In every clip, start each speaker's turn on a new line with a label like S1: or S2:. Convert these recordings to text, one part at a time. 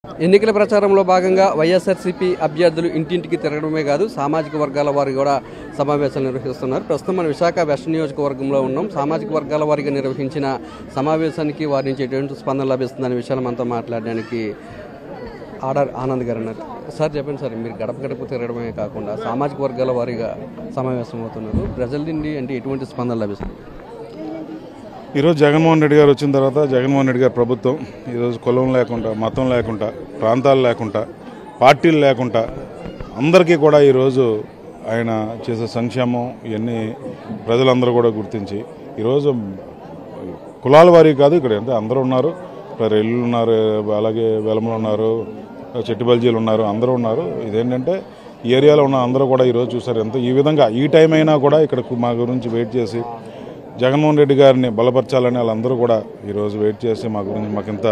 S1: ఎన్నికల ప్రచారంలో భాగంగా వైఎస్ఆర్సీపీ అభ్యర్థులు ఇంటింటికి తిరగడమే కాదు సామాజిక వర్గాల వారు కూడా సమావేశాలు నిర్వహిస్తున్నారు. ప్రస్తుతం మన విశాఖ వెస్ట్ నియోజకవర్గంలో ఉన్నాం. సామాజిక వర్గాల వారిగా నిర్వహించిన సమావేశానికి వారి నుంచి ఎటువంటి స్పందన లభిస్తుందనే విషయాలు మనతో మాట్లాడడానికి ఆర్డర్ ఆనంద్ గారు అన్నారు. సార్ చెప్పండి సార్, మీరు గడప గడప తిరగడమే కాకుండా సామాజిక వర్గాల వారిగా సమావేశం అవుతున్నారు. ప్రజల నుండి అంటే ఎటువంటి స్పందన లభిస్తుంది?
S2: ఈరోజు జగన్మోహన్ రెడ్డి గారు వచ్చిన తర్వాత జగన్మోహన్ రెడ్డి గారి ప్రభుత్వం ఈరోజు కులం లేకుండా, మతం లేకుండా, ప్రాంతాలు లేకుండా, పార్టీలు లేకుండా అందరికీ కూడా ఈరోజు ఆయన చేసే సంక్షేమం ఇవన్నీ ప్రజలందరూ కూడా గుర్తించి ఈరోజు కులాల వారి కాదు, ఇక్కడ అంటే అందరూ ఉన్నారు. రెల్లు ఉన్నారు, అలాగే వెలమలు ఉన్నారు, చెట్టుబల్జీలు ఉన్నారు, అందరూ ఉన్నారు. ఇదేంటంటే ఈ ఏరియాలో ఉన్న అందరూ కూడా ఈరోజు చూసారు ఎంత ఈ విధంగా ఈ టైం అయినా కూడా ఇక్కడ మా గురించి వెయిట్ చేసి జగన్మోహన్ రెడ్డి గారిని బలపరచాలని వాళ్ళందరూ కూడా ఈరోజు వెయిట్ చేసి మా గురించి మాకు ఇంత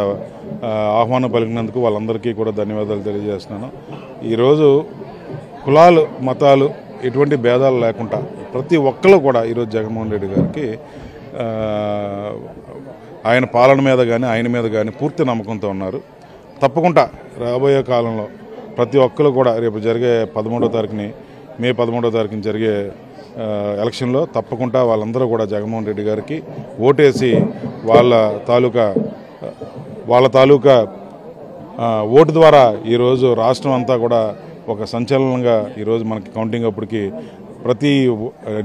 S2: ఆహ్వానం పలికినందుకు వాళ్ళందరికీ కూడా ధన్యవాదాలు తెలియజేస్తున్నాను. ఈరోజు కులాలు మతాలు ఎటువంటి భేదాలు లేకుండా ప్రతి ఒక్కరు కూడా ఈరోజు జగన్మోహన్ రెడ్డి గారికి ఆయన పాలన మీద కానీ ఆయన మీద కానీ పూర్తి నమ్మకంతో ఉన్నారు. తప్పకుండా రాబోయే కాలంలో ప్రతి ఒక్కరు కూడా రేపు జరిగే 13వ తారీఖుని మే 13వ తారీఖుని జరిగే ఎలక్షన్లో తప్పకుండా వాళ్ళందరూ కూడా జగన్మోహన్ రెడ్డి గారికి ఓటేసి వాళ్ళ తాలూకా ఓటు ద్వారా ఈరోజు రాష్ట్రం అంతా కూడా ఒక సంచలనంగా ఈరోజు మనకి కౌంటింగ్ అప్పటికి ప్రతి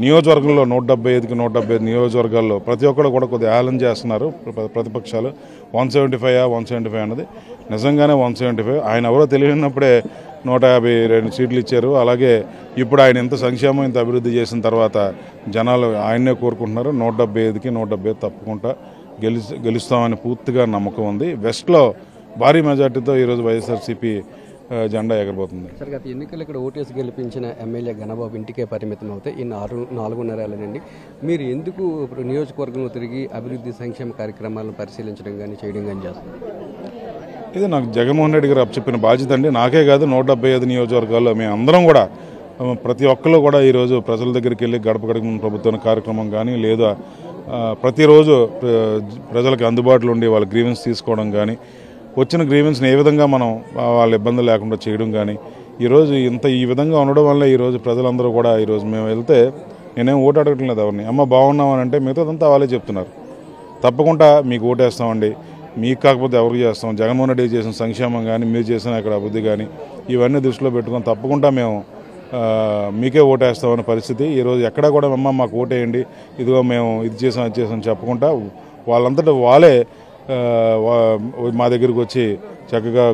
S2: నియోజకవర్గంలో 175కి 175 నియోజకవర్గాల్లో ప్రతి ఒక్కరు కూడా కొద్దిగా హేళన చేస్తున్నారు ప్రతిపక్షాలు. 175 అన్నది నిజంగానే 175. ఆయన ఎవరో తెలియనప్పుడే 152 సీట్లు ఇచ్చారు. అలాగే ఇప్పుడు ఆయన ఇంత సంక్షేమం ఇంత అభివృద్ధి చేసిన తర్వాత జనాలు ఆయన్నే కోరుకుంటున్నారు. 175కి 175 తప్పకుండా గెలుస్తామని పూర్తిగా నమ్మకం ఉంది. వెస్ట్లో భారీ మెజార్టీతో ఈరోజు వైఎస్ఆర్సీపీ జెండా ఎగరబోతుంది.
S1: సార్, గత ఎన్నికలు ఇక్కడ ఓటేసి గెలిపించిన ఎమ్మెల్యే ఘనబాబు ఇంటికే పరిమితం అవుతాయి ఈ 4.5 ఏళ్ళ నుండి. మీరు ఎందుకు ఇప్పుడు నియోజకవర్గంలో తిరిగి అభివృద్ధి సంక్షేమ కార్యక్రమాలను పరిశీలించడం కానీ చేయడం కానీ చేస్తారు?
S2: ఇది నాకు జగన్మోహన్ రెడ్డి గారు అప్పచెప్పిన బాధ్యత అండి. నాకే కాదు 175 నియోజకవర్గాల్లో మేము అందరం కూడా ప్రతి ఒక్కరు కూడా ఈరోజు ప్రజల దగ్గరికి వెళ్ళి గడప గడప ప్రభుత్వం కార్యక్రమం కానీ లేదా ప్రతిరోజు ప్రజలకు అందుబాటులో ఉండి వాళ్ళ గ్రీవెన్స్ తీసుకోవడం కానీ వచ్చిన గ్రీవెన్స్ని ఏ విధంగా మనం వాళ్ళ ఇబ్బందులు లేకుండా చేయడం కానీ ఈరోజు ఈ విధంగా ఉండడం వల్ల ఈరోజు ప్రజలందరూ కూడా ఈరోజు మేము వెళ్తే నేనేం ఓటు అడగటం లేదు ఎవరిని. అమ్మ బాగున్నామని అంటే మిగతాదంతా వాళ్ళే చెప్తున్నారు. తప్పకుండా మీకు ఓటేస్తామండి, మీకు కాకపోతే ఎవరికి చేస్తాం, జగన్మోహన్ రెడ్డి చేసిన సంక్షేమం కానీ మీరు చేసిన ఇక్కడ అభివృద్ధి కానీ ఇవన్నీ దృష్టిలో పెట్టుకొని తప్పకుండా మేము మీకే ఓటేస్తామనే పరిస్థితి. ఈరోజు ఎక్కడా కూడా అమ్మ మాకు ఓటేయండి, ఇదిగో మేము ఇది చేసాం అది చేసాం చెప్పకుండా వాళ్ళంతటా వాళ్ళే మా దగ్గరికి వచ్చి చక్కగా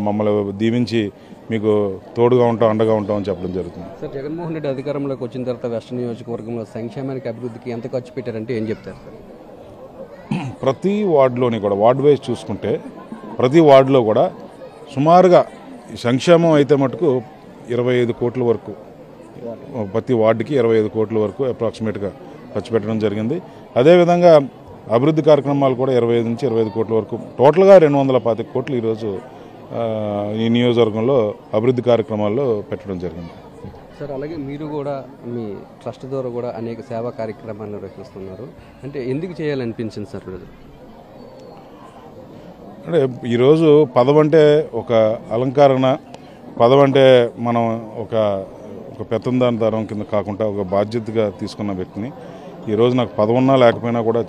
S2: మమ్మల్ని దీవించి మీకు తోడుగా ఉంటాం అండగా ఉంటామని చెప్పడం జరుగుతుంది.
S1: సార్, జగన్మోహన్ రెడ్డి అధికారంలోకి వచ్చిన తర్వాత వెస్ట్ నియోజకవర్గంలో సంక్షేమానికి అభివృద్ధికి ఎంత ఖర్చు పెట్టారంటే ఏం చెప్తారు సార్?
S2: ప్రతి వార్డులోని కూడా వార్డు వైజ్ చూసుకుంటే ప్రతి వార్డులో కూడా సుమారుగా సంక్షేమం అయితే మటుకు 25 కోట్ల వరకు ప్రతి వార్డుకి 25 కోట్ల వరకు అప్రాక్సిమేట్గా ఖర్చు పెట్టడం జరిగింది. అదేవిధంగా అభివృద్ధి కార్యక్రమాలు కూడా 25 నుంచి 25 కోట్ల వరకు టోటల్గా 225 కోట్లు ఈరోజు ఈ నియోజకవర్గంలో అభివృద్ధి కార్యక్రమాల్లో పెట్టడం జరిగింది.
S1: సార్, అలాగే మీరు కూడా మీ ట్రస్ట్ ద్వారా కూడా అనేక సేవా కార్యక్రమాలు నిర్వహిస్తున్నారు. అంటే ఎందుకు చేయాలనిపించింది సార్?
S2: అంటే ఈరోజు పదవి అంటే ఒక అలంకరణ, పదవి అంటే మనం ఒక పెత్తందారి తరం కింద కాకుండా ఒక బాధ్యతగా తీసుకున్న వ్యక్తిని. ఈరోజు నాకు పదవి ఉన్నా లేకపోయినా కూడా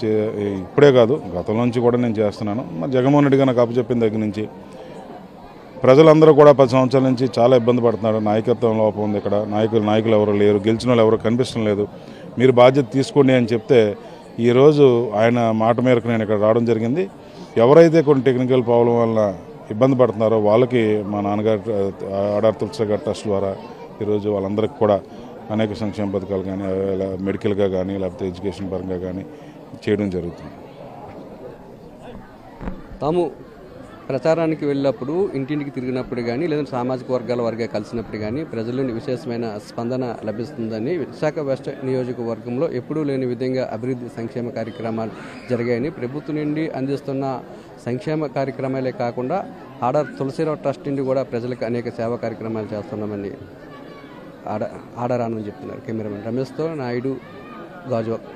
S2: ఇప్పుడే కాదు గతం నుంచి కూడా నేను చేస్తున్నాను. జగన్మోహన్ రెడ్డి గారు నాకు అప్పచెప్పిన దగ్గర నుంచి ప్రజలందరూ కూడా 10 సంవత్సరాల నుంచి చాలా ఇబ్బంది పడుతున్నారు. నాయకత్వం లోపం ఉంది, ఇక్కడ నాయకులు ఎవరు లేరు, గెలిచిన వాళ్ళు ఎవరు కనిపించడం లేదు, మీరు బాధ్యత తీసుకోండి అని చెప్తే ఈరోజు ఆయన మాట మేరకు నేను ఇక్కడ రావడం జరిగింది. ఎవరైతే కొన్ని టెక్నికల్ ప్రాబ్లం వల్ల ఇబ్బంది పడుతున్నారో వాళ్ళకి మా నాన్నగారు ఆర్డర్ తులసి గారి ట్రస్ట్ ద్వారా ఈరోజు వాళ్ళందరికీ కూడా అనేక సంక్షేమ పథకాలు కానీ మెడికల్గా కానీ లేకపోతే ఎడ్యుకేషన్ పరంగా కానీ చేయడం జరుగుతుంది.
S1: తాము ప్రచారానికి వెళ్ళినప్పుడు ఇంటింటికి తిరిగినప్పుడు కానీ లేదా సామాజిక వర్గాల వారిగా కలిసినప్పుడు కానీ ప్రజల నుండి విశేషమైన స్పందన లభిస్తుందని, విశాఖ వెస్ట్ నియోజకవర్గంలో ఎప్పుడూ లేని విధంగా అభివృద్ధి సంక్షేమ కార్యక్రమాలు జరిగాయని, ప్రభుత్వం నుండి అందిస్తున్న సంక్షేమ కార్యక్రమాలే కాకుండా ఆర్డర్ తులసిరావు ట్రస్ట్ నుండి కూడా ప్రజలకు అనేక సేవా కార్యక్రమాలు చేస్తున్నామని ఆర్డర్ ఆనంద్ చెప్తున్నారు. కెమెరామెన్ రమేష్తో నాయుడు, గాజువాక్.